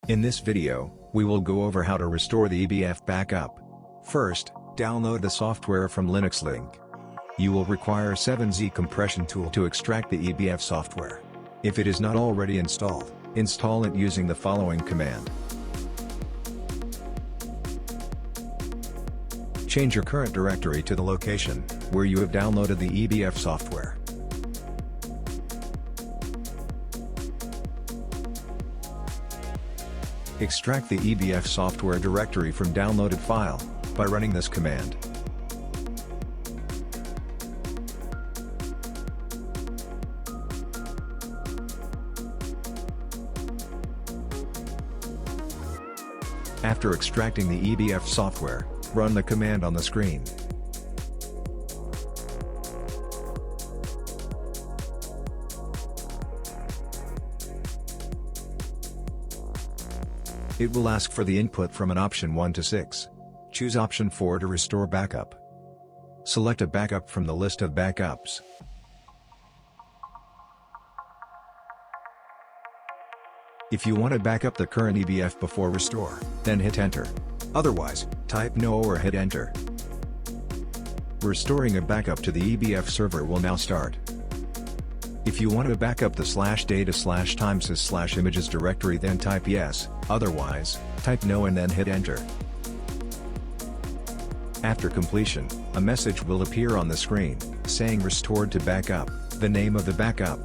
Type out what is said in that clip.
In this video, we will go over how to restore the EBF backup. First, download the software from Linux link. You will require 7Z compression tool to extract the EBF software. If it is not already installed, install it using the following command. Change your current directory to the location where you have downloaded the EBF software. Extract the EBF software directory from downloaded file by running this command. After extracting the EBF software, run the command on the screen. It will ask for the input from an option 1 to 6. Choose option 4 to restore backup. Select a backup from the list of backups. If you want to back up the current EBF before restore, then hit enter. Otherwise, type no or hit enter. Restoring a backup to the EBF server will now start. If you want to back up the /data/timesys/images directory, then type yes, otherwise, type no and then hit enter. After completion, a message will appear on the screen, saying restored to backup, the name of the backup,